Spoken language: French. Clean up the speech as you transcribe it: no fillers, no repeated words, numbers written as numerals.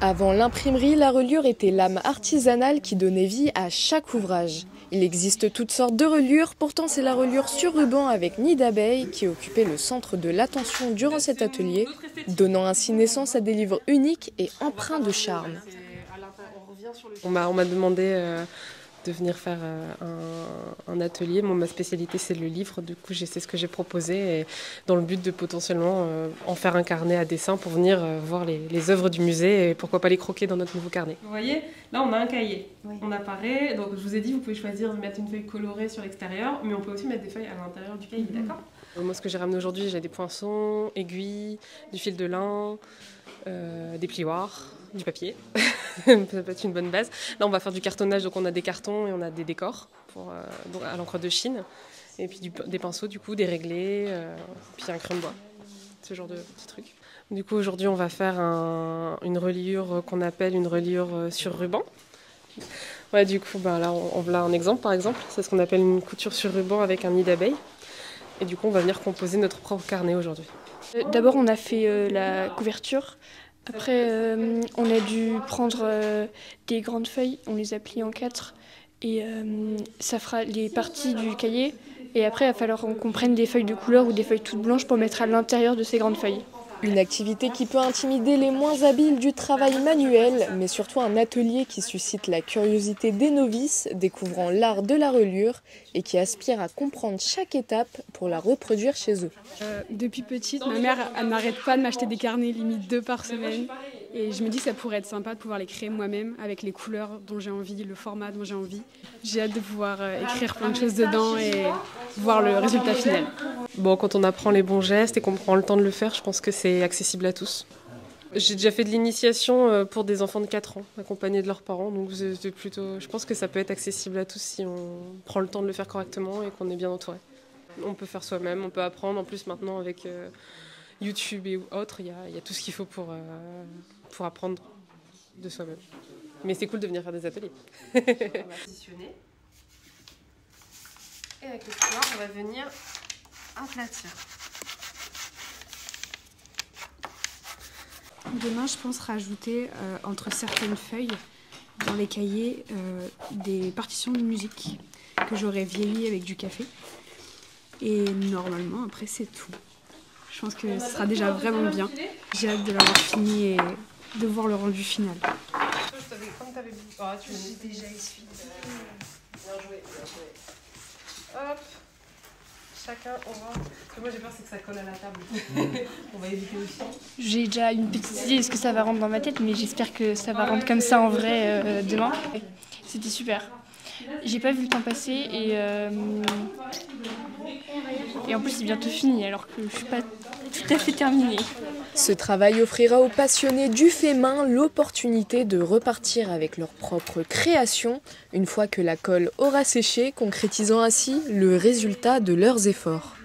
Avant l'imprimerie, la reliure était l'âme artisanale qui donnait vie à chaque ouvrage. Il existe toutes sortes de reliures, pourtant c'est la reliure sur ruban avec nid d'abeille qui occupait le centre de l'attention durant cet atelier, donnant ainsi naissance à des livres uniques et empreints de charme. On m'a demandé de venir faire un atelier. Moi, ma spécialité, c'est le livre. Du coup, c'est ce que j'ai proposé et dans le but de potentiellement en faire un carnet à dessin pour venir voir les œuvres du musée et pourquoi pas les croquer dans notre nouveau carnet. Vous voyez, là, on a un cahier. Oui. On apparaît. Donc, je vous ai dit, vous pouvez choisir de mettre une feuille colorée sur l'extérieur, mais on peut aussi mettre des feuilles à l'intérieur du cahier, d'accord ? Moi, ce que j'ai ramené aujourd'hui, j'ai des poinçons, aiguilles, du fil de lin, des plioirs, du papier. Ça peut être une bonne base. Là, on va faire du cartonnage, donc on a des cartons et on a des décors à l'encre de Chine. Et puis des pinceaux, du coup, des réglés, puis un crayon de bois. Ce genre de petits trucs. Du coup, aujourd'hui, on va faire une reliure qu'on appelle une reliure sur ruban. Ouais, du coup, là, on a un exemple, par exemple. C'est ce qu'on appelle une couture sur ruban avec un nid d'abeille. Et du coup, on va venir composer notre propre carnet aujourd'hui. D'abord, on a fait la couverture. Après, on a dû prendre des grandes feuilles, on les a pliées en 4 et ça fera les parties du cahier. Et après, il va falloir qu'on prenne des feuilles de couleur ou des feuilles toutes blanches pour mettre à l'intérieur de ces grandes feuilles. Une activité qui peut intimider les moins habiles du travail manuel, mais surtout un atelier qui suscite la curiosité des novices, découvrant l'art de la reliure et qui aspirent à comprendre chaque étape pour la reproduire chez eux. Depuis petite, ma mère elle n'arrête pas de m'acheter des carnets, limite 2 par semaine. Et je me dis que ça pourrait être sympa de pouvoir les créer moi-même avec les couleurs dont j'ai envie, le format dont j'ai envie. J'ai hâte de pouvoir écrire plein de choses dedans et voir le résultat final. Bon, quand on apprend les bons gestes et qu'on prend le temps de le faire, je pense que c'est accessible à tous. J'ai déjà fait de l'initiation pour des enfants de 4 ans, accompagnés de leurs parents. Donc je pense que ça peut être accessible à tous si on prend le temps de le faire correctement et qu'on est bien entouré. On peut faire soi-même, on peut apprendre. En plus, maintenant, avec YouTube et autres, il y a tout ce qu'il faut pour apprendre de soi-même. Mais c'est cool de venir faire des ateliers. On va positionner. Et avec le couloir, on va venir aplatir. Demain, je pense rajouter entre certaines feuilles dans les cahiers des partitions de musique que j'aurais vieillies avec du café. Et normalement, après, c'est tout. Je pense que ce sera déjà vraiment bien. J'ai hâte de l'avoir fini et de voir le rendu final. Comme tu avais vu, tu l'as déjà essuyé. Bien joué, bien joué. Hop. Chacun aura. Ce que moi j'ai peur, c'est que ça colle à la table. On va éviter aussi. J'ai déjà une petite idée de ce que ça va rendre dans ma tête, mais j'espère que ça va rendre comme ça en vrai demain. C'était super. J'ai pas vu le temps passer et en plus c'est bientôt fini alors que je suis pas tout à fait terminée. Ce travail offrira aux passionnés du fait main l'opportunité de repartir avec leur propre création une fois que la colle aura séché, concrétisant ainsi le résultat de leurs efforts.